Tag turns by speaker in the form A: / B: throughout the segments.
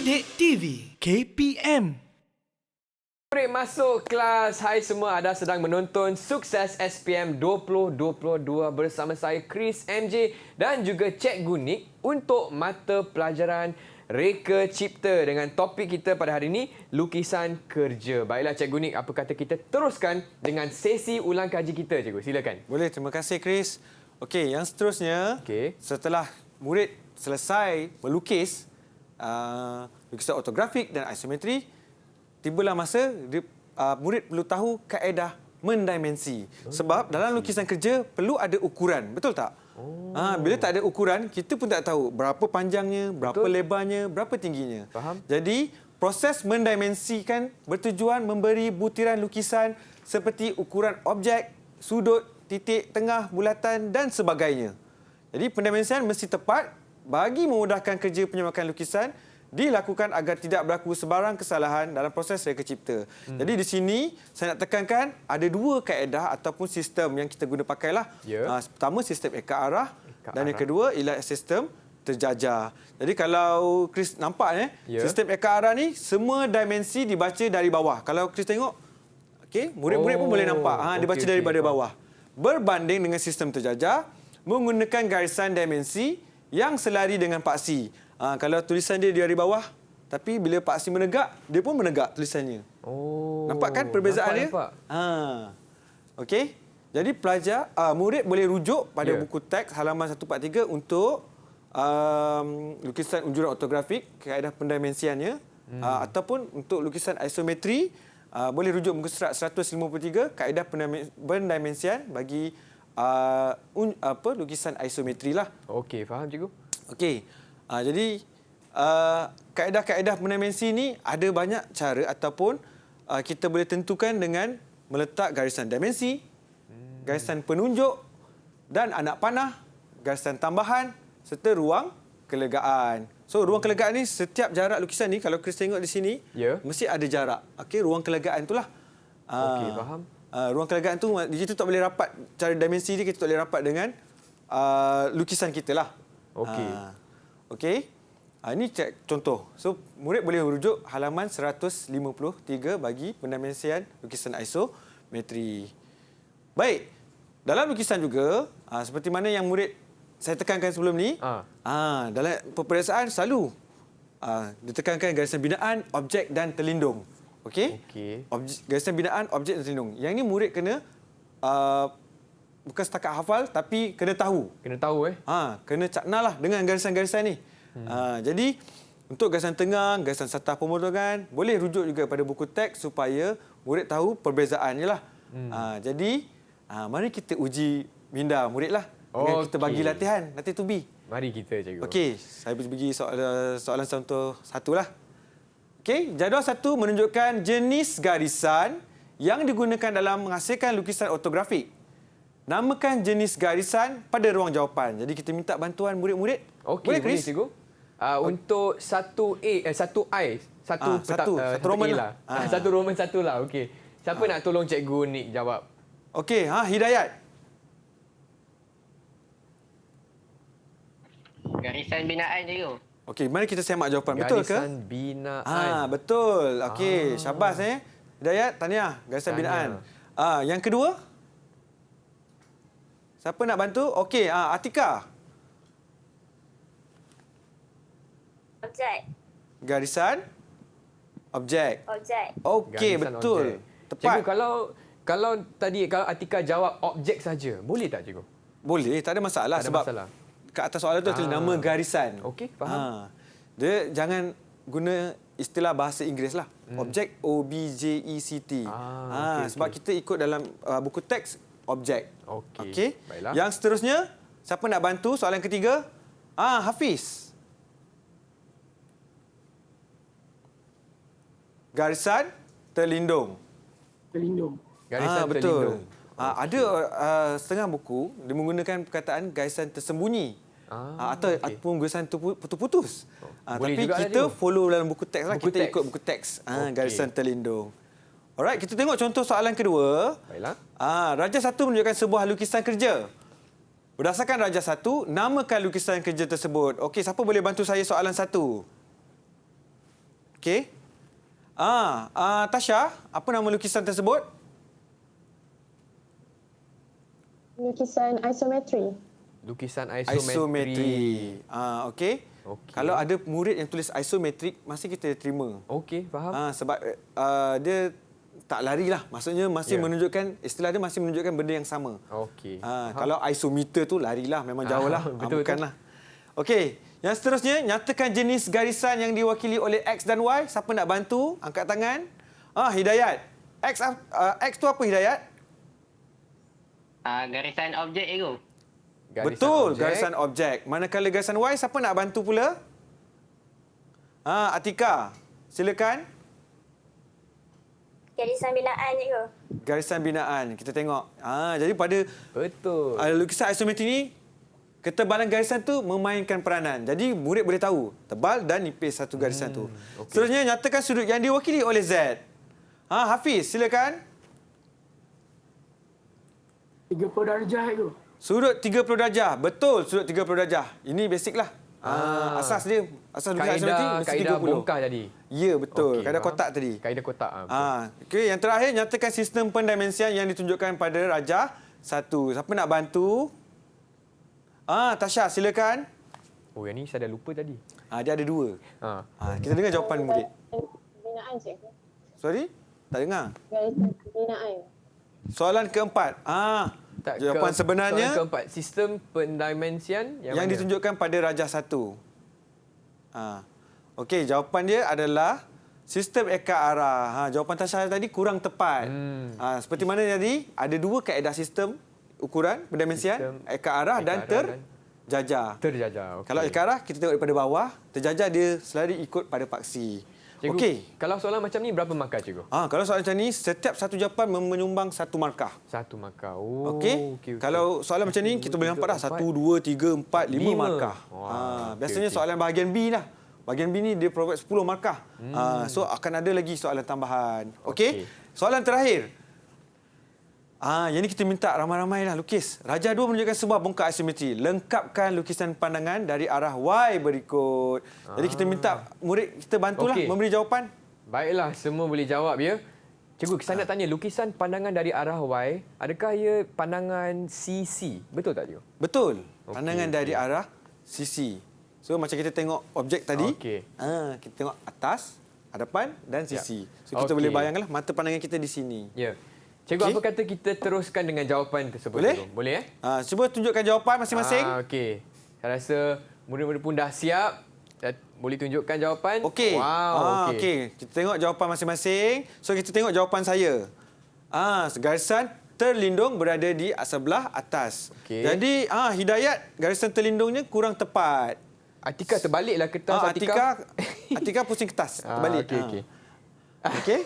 A: Didik TV KPM.
B: Murid masuk kelas. Hai semua, anda sedang menonton Sukses SPM 2022 bersama saya Chris MJ dan juga Cikgu Nick untuk mata pelajaran Reka Cipta dengan topik kita pada hari ini, lukisan kerja. Baiklah Cikgu Nick, apa kata kita teruskan dengan sesi ulang kaji kita, Cikgu? Silakan.
C: Boleh, terima kasih Chris. Okey, yang seterusnya, setelah murid selesai melukis lukisan ortografik dan isometri, tibalah masa murid perlu tahu kaedah mendimensi. Sebab dalam lukisan kerja perlu ada ukuran, betul tak? Bila tak ada ukuran, kita pun tak tahu berapa panjangnya, berapa lebarnya, berapa tingginya.
B: Faham.
C: Jadi, proses mendimensikan bertujuan memberi butiran lukisan seperti ukuran objek, sudut, titik, tengah, bulatan dan sebagainya. Jadi, pendimensian mesti tepat bagi memudahkan kerja penyemakan lukisan dilakukan agar tidak berlaku sebarang kesalahan dalam proses reka cipta. Jadi di sini saya nak tekankan ada dua kaedah ataupun sistem yang kita guna pakailah. Pertama sistem eka arah dan yang kedua ialah sistem terjajar. Jadi kalau Chris nampak sistem eka arah ni semua dimensi dibaca dari bawah. Kalau Chris tengok, okey, murid-murid pun boleh nampak dibaca daripada bawah. Berbanding dengan sistem terjajar menggunakan garisan dimensi yang selari dengan paksi. Kalau tulisan dia dari bawah, tapi bila paksi menegak, dia pun menegak tulisannya. Nampak kan perbezaan dia?
B: Nampak.
C: Okey. Jadi pelajar, murid boleh rujuk pada buku teks halaman 143 untuk lukisan unjuran ortografik, kaedah pendimensiannya, ataupun untuk lukisan isometri, boleh rujuk muka surat 153, kaedah pendimensian bagi lukisan isometri lah.
B: Okey, faham cikgu.
C: Okey. Jadi kaedah-kaedah pendimensi ni ada banyak cara ataupun kita boleh tentukan dengan meletak garisan dimensi, garisan penunjuk dan anak panah, garisan tambahan serta ruang kelegaan. So ruang kelegaan ni setiap jarak lukisan ni kalau Chris tengok di sini mesti ada jarak. Okey, ruang kelegaan itulah.
B: Okey, faham.
C: Ruang kelegaan tu di situ tak boleh rapat, cara dimensi dia kita tak boleh rapat dengan lukisan kita lah.
B: Okey.
C: Okey. Ini contoh. So, murid boleh merujuk halaman 153 bagi pendimensian lukisan isometri. Baik. Dalam lukisan juga, seperti mana yang murid saya tekankan sebelum ni, dalam peperiksaan selalu ditekankan garisan binaan, objek dan terlindung. Okey? Garisan binaan, objek dan terlindung. Yang ini murid kena bukan setakat hafal tapi kena tahu.
B: Kena tahu
C: kena caknalah dengan garisan-garisan ni. Jadi untuk garisan tengah, garisan satah pemotongan boleh rujuk juga pada buku teks supaya murid tahu perbezaannya lah. Jadi mari kita uji minda murid lah dengan kita bagi latihan nanti to be.
B: Mari kita cikgu.
C: Okey, saya bagi soalan contoh satu lah. Okey, jadual satu menunjukkan jenis garisan yang digunakan dalam menghasilkan lukisan ortografik. Namakan jenis garisan pada ruang jawapan. Jadi kita minta bantuan murid-murid.
B: Okey,
C: boleh Chris?
B: Cikgu. Untuk 1A, 1I, satu
C: Roman
B: lah. Satu Roman 1 lah. Okey. Siapa nak tolong Cikgu Nick jawab?
C: Okey, Hidayat.
D: Garisan binaan cikgu.
C: Okey, mari kita semak jawapan. Betul ke?
B: Garisan binaan.
C: Betul. Okey, syabas Hidayat, tahniah. Garisan binaan. Yang kedua? Siapa nak bantu? Okey, Atika.
E: Objek.
C: Garisan objek.
E: Objek.
C: Okey,
B: Garisan
C: betul.
B: objek.
C: Tepat.
B: Cikgu, kalau tadi Atika jawab objek saja, boleh tak cikgu?
C: Boleh, tak ada masalah.
B: Tak ada
C: sebab
B: masalah.
C: kat atas soalan tu tulis nama garisan.
B: Okey, faham.
C: Dia jangan guna istilah bahasa Inggeris lah. Objek, O-B-J-E-C-T. Sebab kita ikut dalam buku teks objek. Okey.
B: Baiklah.
C: Yang seterusnya, siapa nak bantu soalan ketiga? Hafiz. Garisan terlindung.
B: Garisan
C: betul.
B: terlindung.
C: Ada setengah buku dia menggunakan perkataan garisan tersembunyi. Ataupun garisan putus-putus. Tapi kita follow dalam buku teks lah. Kita ikut buku teks. Garisan terlindung. Alright, kita tengok contoh soalan kedua.
B: Baiklah.
C: Raja satu menunjukkan sebuah lukisan kerja. Berdasarkan Raja satu, namakan lukisan kerja tersebut. Okey, siapa boleh bantu saya soalan satu? Okey. Tasha, apa nama lukisan tersebut?
F: Lukisan isometri.
B: Lukisan
C: Isometri. Okey.
B: Okey.
C: Kalau ada murid yang tulis isometrik, masih kita terima.
B: Okey, faham.
C: Sebab dia tak lari lah. Maksudnya masih
B: Ya.
C: menunjukkan, istilah dia masih menunjukkan benda yang sama.
B: Okey.
C: Kalau isometer tu larilah, memang jauh lah.
B: betul,
C: Bukanlah. Okey, yang seterusnya, nyatakan jenis garisan yang diwakili oleh X dan Y. Siapa nak bantu? Angkat tangan. Hidayat. X tu apa, Hidayat?
D: Garisan objek itu.
C: Betul, garisan objek. Manakala garisan Y, siapa nak bantu pula? Atika, silakan.
E: Garisan binaan cikgu.
C: Garisan binaan. Kita tengok. Jadi pada
B: Betul.
C: lukisan isometri ni, ketebalan garisan tu memainkan peranan. Jadi murid boleh tahu tebal dan nipis satu garisan tu.
B: okey.
C: Seterusnya, nyatakan sudut yang diwakili oleh Z. Hafiz, silakan.
G: 30 darjah itu.
C: Sudut 30 darjah. Betul, sudut 30 darjah. Ini basic lah. Asas dia. Asas lukisan isometri mesti 30.
B: Kaedah bongkar tadi.
C: Ya, betul.
B: Okey,
C: Kaedah
B: faham.
C: kotak tadi.
B: Kaedah kotak.
C: Okey, yang terakhir, nyatakan sistem pendimensian yang ditunjukkan pada rajah 1. Siapa nak bantu? Tasha, silakan.
B: Oh, yang ni saya dah lupa tadi.
C: Dia ada 2. Kita dengar jawapan murid.
F: Binaan, cikgu.
C: Sorry? Tak dengar.
F: Garisan binaan.
C: Soalan keempat. Jawapan sebenarnya
B: Soalan keempat, sistem pendimensian yang mana?
C: ditunjukkan pada rajah 1. Okey, jawapan dia adalah sistem eka arah. Jawapan Tasha tadi kurang tepat. Seperti mana tadi, ada 2 kaedah sistem ukuran pendimensian,
B: Sistem
C: eka arah dan terjajah.
B: Terjajah. Okey.
C: Kalau eka arah, kita tengok daripada bawah, terjajah dia selalu ikut pada paksi.
B: Cikgu,
C: Okey.
B: kalau soalan macam ni berapa markah, cikgu?
C: Kalau soalan macam ni, setiap satu jawapan menyumbang 1 markah.
B: 1 markah. Oh,
C: Okey.
B: okey.
C: Kalau soalan macam ni, kita boleh nampak dah 1, 2, 3, 4, 5
B: 5
C: markah. Biasanya
B: okey.
C: soalan bahagian B lah. Bahagian B ni dia provide 10 markah. So akan ada lagi soalan tambahan. Okey. Soalan terakhir. Yang ni kita minta ramai-ramai lah lukis. Rajah 2 menunjukkan sebuah bongkar asimetri. Lengkapkan lukisan pandangan dari arah Y berikut. Jadi kita minta murid kita bantulah
B: Okey.
C: memberi jawapan.
B: Baiklah, semua boleh jawab ya. Cikgu, saya nak tanya, lukisan pandangan dari arah Y, adakah ia pandangan CC? Betul tak, cikgu?
C: Betul.
B: Okey,
C: Pandangan dari arah sisi. So macam kita tengok objek tadi,
B: Okey.
C: kita tengok atas, hadapan dan sisi. So kita
B: Okey.
C: boleh bayangkanlah mata pandangan kita di sini.
B: Ya. Cikgu,
C: Okey.
B: apa kata kita teruskan dengan jawapan tersebut?
C: Boleh?
B: Cikgu? Boleh,
C: Cuba tunjukkan jawapan masing-masing.
B: Okey. Saya rasa murid-murid pun dah siap. Boleh tunjukkan jawapan?
C: Okey.
B: Wow, okey.
C: Okey. Kita tengok jawapan masing-masing. So kita tengok jawapan saya. Garisan terlindung berada di sebelah atas.
B: Okey.
C: Jadi Hidayat, garisan terlindungnya kurang tepat.
B: Atika terbaliklah kertas,
C: Atika pusing kertas. Terbalik.
B: Okey, okey.
C: Okey.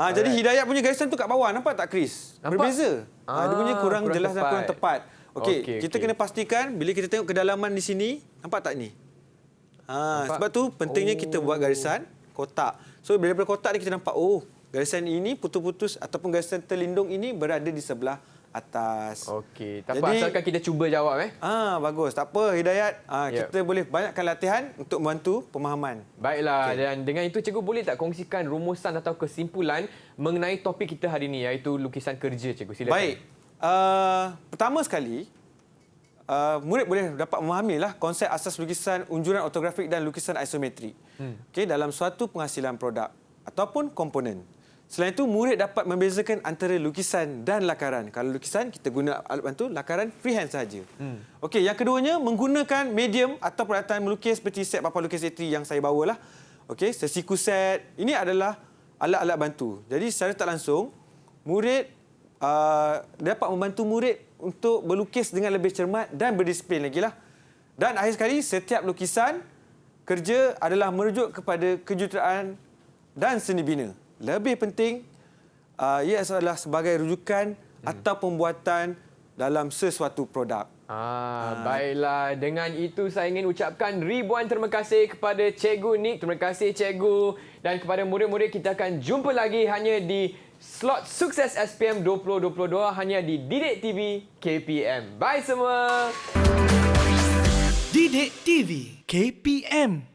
C: Jadi Hidayat punya garisan tu kat bawah. Nampak tak, Chris?
B: Nampak?
C: Berbeza. Dia punya kurang jelas dan kurang tepat. Okey,
B: Okey,
C: kita
B: okey.
C: kena pastikan bila kita tengok kedalaman di sini, nampak tak ni? Sebab tu pentingnya kita buat garisan kotak. So bila kotak ni kita nampak, garisan ini putus-putus ataupun garisan terlindung ini berada di sebelah atas.
B: Okey. Tak apa, asalkan kita cuba jawab.
C: Bagus. Tak apa, Hidayat.
B: Yep.
C: Kita boleh banyakkan latihan untuk membantu pemahaman.
B: Baiklah, dan dengan itu cikgu boleh tak kongsikan rumusan atau kesimpulan mengenai topik kita hari ini, iaitu lukisan kerja, cikgu. Silakan.
C: Baik. Pertama sekali, murid boleh dapat memahamilah konsep asas lukisan unjuran ortografik dan lukisan isometri. Okey, dalam suatu penghasilan produk ataupun komponen. Selain itu, murid dapat membezakan antara lukisan dan lakaran. Kalau lukisan, kita guna alat bantu, lakaran freehand sahaja. Okey, yang keduanya, menggunakan medium atau peralatan melukis seperti set papan lukis A3 yang saya bawalah. Okey, sesiku set. Ini adalah alat-alat bantu. Jadi, secara tak langsung, murid dapat membantu murid untuk berlukis dengan lebih cermat dan berdisiplin lagi lah. Dan akhir sekali, setiap lukisan kerja adalah merujuk kepada kejuruteraan dan seni bina. Lebih penting, ia adalah sebagai rujukan atau pembuatan dalam sesuatu produk.
B: Baiklah. Dengan itu saya ingin ucapkan ribuan terima kasih kepada Cikgu Nick. Terima kasih Cikgu. Dan kepada murid-murid, kita akan jumpa lagi hanya di slot Sukses SPM 2022 hanya di Didik TV KPM. Bye semua.
A: Didik TV KPM